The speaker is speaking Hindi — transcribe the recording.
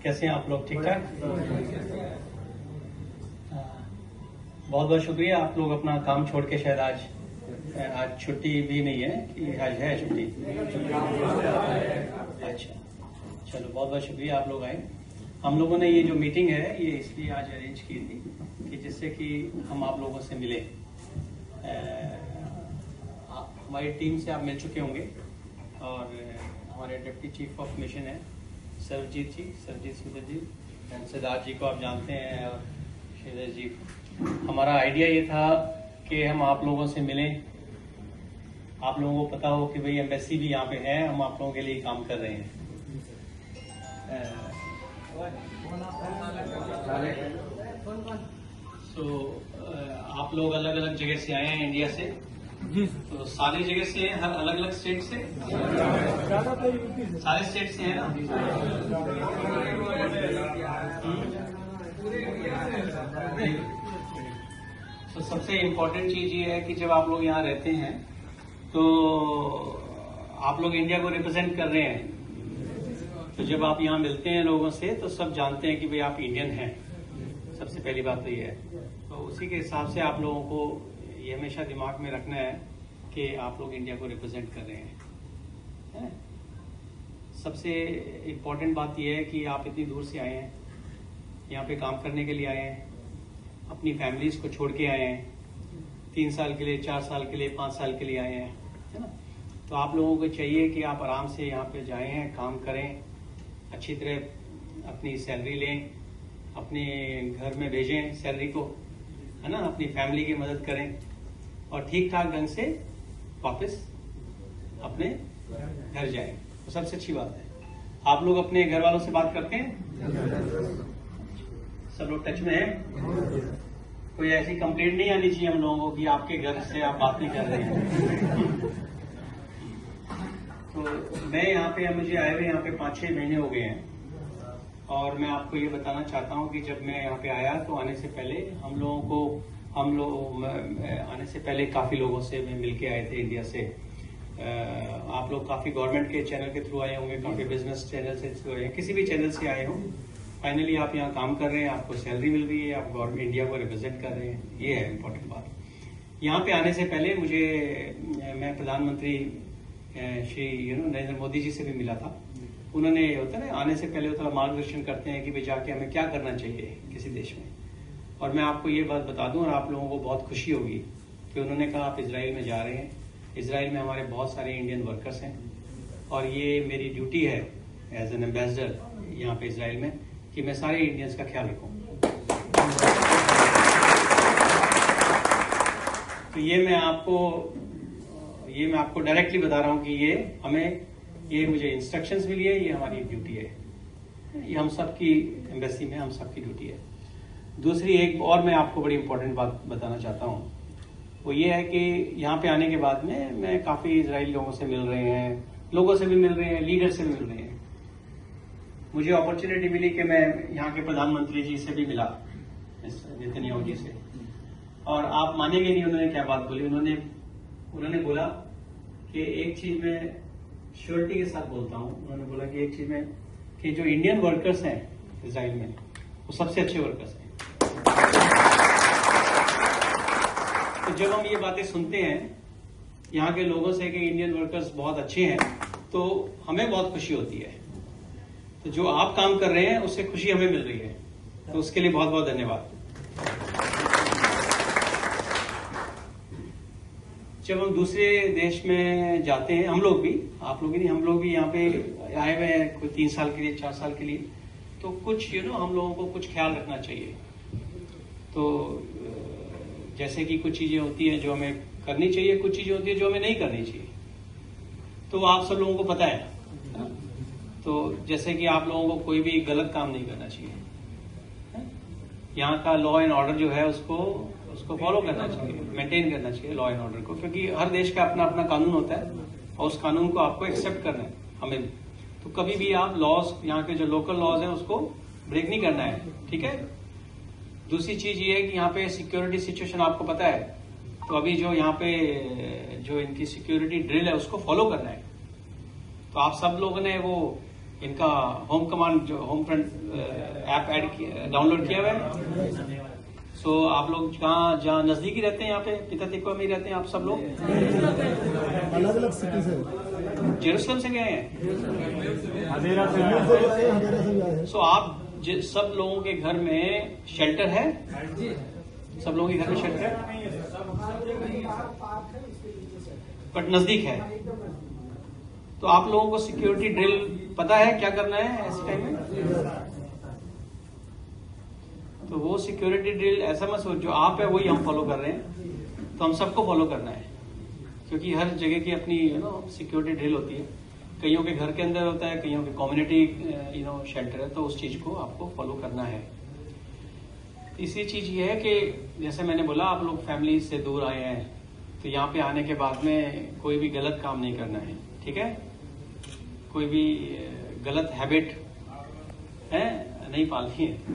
कैसे हैं आप लोग? ठीक ठाक? बहुत बहुत शुक्रिया। आप लोग अपना काम छोड़ के शायद आज छुट्टी भी नहीं है कि आज है छुट्टी? अच्छा, चलो बहुत बहुत शुक्रिया आप लोग आए। हम लोगों ने ये जो मीटिंग है ये इसलिए आज अरेंज की थी कि जिससे कि हम आप लोगों से मिले। हमारी टीम से आप मिल चुके होंगे और हमारे डिप्टी चीफ ऑफ मिशन है सरजीत सूदर जी, सिद्धार्थ जी को आप जानते हैं और श्रीधर जी। हमारा आइडिया ये था कि हम आप लोगों से मिलें, आप लोगों को पता हो कि भाई एम्बेसी भी यहाँ पे है, हम आप लोगों के लिए काम कर रहे हैं। आप लोग अलग अलग जगह से आए हैं इंडिया से जी, तो सारी जगह से हैं, हर अलग अलग स्टेट से, सारे स्टेट से हैं ना? तो सबसे इम्पोर्टेंट चीज ये है कि जब आप लोग यहाँ रहते हैं तो आप लोग इंडिया को रिप्रेजेंट कर रहे हैं। तो जब आप यहाँ मिलते हैं लोगों से तो सब जानते हैं कि भाई आप इंडियन हैं। सबसे पहली बात तो ये है। तो उसी के हिसाब से आप लोगों को ये हमेशा दिमाग में रखना है कि आप लोग इंडिया को रिप्रेजेंट कर रहे हैं। सबसे इम्पोर्टेंट बात यह है कि आप इतनी दूर से आए हैं, यहाँ पे काम करने के लिए आए हैं, अपनी फैमिलीज को छोड़ के आए हैं, 3 साल के लिए, 4 साल के लिए, 5 साल के लिए आए हैं, है ना? तो आप लोगों को चाहिए कि आप आराम से यहाँ पे जाए हैं, काम करें, अच्छी तरह अपनी सैलरी लें, अपने घर में भेजें सैलरी को, है ना? अपनी फैमिली की मदद करें और ठीक ठाक ढंग से वापस अपने घर जाएं। तो सबसे अच्छी बात है। आप लोग अपने घर वालों से बात करते हैं? सब लोग टच में हैं? कोई ऐसी कंप्लेंट नहीं आनी चाहिए हम लोगों को कि आपके घर से आप बात नहीं कर रहे हैं। तो मैं यहाँ पे, मुझे आए हुए यहाँ पे 5-6 महीने हो गए हैं और मैं आपको ये बताना चाहता हूँ कि जब मैं यहाँ पे आया तो आने से पहले आने से पहले काफी लोगों से मैं मिलके आए थे इंडिया से। आप लोग काफी गवर्नमेंट के चैनल के थ्रू आए होंगे, काफी बिजनेस चैनल से थ्रू आए हैं, किसी भी चैनल से आए हों। फाइनली आप यहाँ काम कर रहे हैं, आपको सैलरी मिल रही है, आप गवर्नमेंट इंडिया को रिप्रेजेंट कर रहे हैं। ये है इम्पोर्टेंट बात। यहाँ पे आने से पहले मैं प्रधानमंत्री श्री नरेंद्र मोदी जी से भी मिला था। उन्होंने होता है ना, आने से पहले थोड़ा मार्गदर्शन करते हैं कि भाई जाके हमें क्या करना चाहिए किसी देश में। और मैं आपको ये बात बता दूं और आप लोगों को बहुत खुशी होगी कि उन्होंने कहा आप इजराइल में जा रहे हैं। इजराइल में हमारे बहुत सारे इंडियन वर्कर्स हैं और ये मेरी ड्यूटी है एज एन एम्बेसडर यहाँ पे इजराइल में कि मैं सारे इंडियंस का ख्याल रखूं। तो ये मैं आपको डायरेक्टली बता रहा हूं कि ये मुझे इंस्ट्रक्शंस मिली है, ये हमारी ड्यूटी है। ये हम सबकी एम्बेसी में हम सबकी ड्यूटी है। दूसरी एक और मैं आपको बड़ी इंपॉर्टेंट बात बताना चाहता हूँ, वो ये है कि यहाँ पे आने के बाद में मैं काफी इजरायली लोगों से मिल रहे हैं, लीडर से भी मिल रहे हैं। मुझे अपॉर्चुनिटी मिली कि मैं यहाँ के प्रधानमंत्री जी से भी मिला, नेतन्याहू जी से। और आप मानेंगे नहीं उन्होंने क्या बात बोली। उन्होंने बोला कि एक चीज मैं श्योरिटी के साथ बोलता हूँ, उन्होंने बोला कि एक चीज में कि जो इंडियन वर्कर्स हैं इजराइल में वो सबसे अच्छे वर्कर्स हैं। तो जब हम ये बातें सुनते हैं यहाँ के लोगों से कि इंडियन वर्कर्स बहुत अच्छे हैं तो हमें बहुत खुशी होती है। तो जो आप काम कर रहे हैं उससे खुशी हमें मिल रही है, तो उसके लिए बहुत बहुत धन्यवाद। जब हम दूसरे देश में जाते हैं, हम लोग भी, आप लोग ही नहीं, हम लोग भी यहाँ पे आए हुए हैं कोई 3 साल के लिए, 4 साल के लिए, तो कुछ हम लोगों को कुछ ख्याल रखना चाहिए। तो जैसे कि कुछ चीजें होती हैं जो हमें करनी चाहिए, कुछ चीजें होती है जो हमें नहीं करनी चाहिए। तो आप सब लोगों को पता है ना? तो जैसे कि आप लोगों को कोई भी गलत काम नहीं करना चाहिए। यहाँ का लॉ एंड ऑर्डर जो है उसको फॉलो करना चाहिए, मेंटेन करना चाहिए लॉ एंड ऑर्डर को, क्योंकि हर देश का अपना अपना कानून होता है और उस कानून को आपको एक्सेप्ट करना है हमें। तो कभी भी आप लॉज, यहाँ के जो लोकल लॉज हैं उसको ब्रेक नहीं करना है, ठीक है? दूसरी चीज ये है कि यहाँ पे सिक्योरिटी सिचुएशन आपको पता है, तो अभी जो यहाँ पे जो इनकी सिक्योरिटी ड्रिल है उसको फॉलो करना है। तो आप सब लोगों ने वो इनका होम कमांड जो होम फ्रंट ऐप डाउनलोड किया हुआ है। सो आप लोग जहाँ नजदीकी रहते हैं, यहाँ पे पिता तिकवा में ही रहते हैं आप सब लोग? अलग अलग सिटी से, जेरूसलम से गए हैं? सो आप सब लोगों के घर में शेल्टर है? सब लोगों के घर में शेल्टर है, बट नजदीक है। तो आप लोगों को सिक्योरिटी ड्रिल पता है क्या करना है ऐसे टाइम में? तो वो सिक्योरिटी ड्रिल ऐसा मत सोचो जो आप है वही हम फॉलो कर रहे हैं, तो हम सबको फॉलो करना है, क्योंकि हर जगह की अपनी सिक्योरिटी ड्रिल होती है। कईयों के घर के अंदर होता है, कईयों के कम्युनिटी शेल्टर है, तो उस चीज को आपको फॉलो करना है। तीसरी चीज ये है कि जैसे मैंने बोला आप लोग फैमिली से दूर आए हैं, तो यहाँ पे आने के बाद में कोई भी गलत काम नहीं करना है, ठीक है? कोई भी गलत हैबिट है नहीं पालनी है।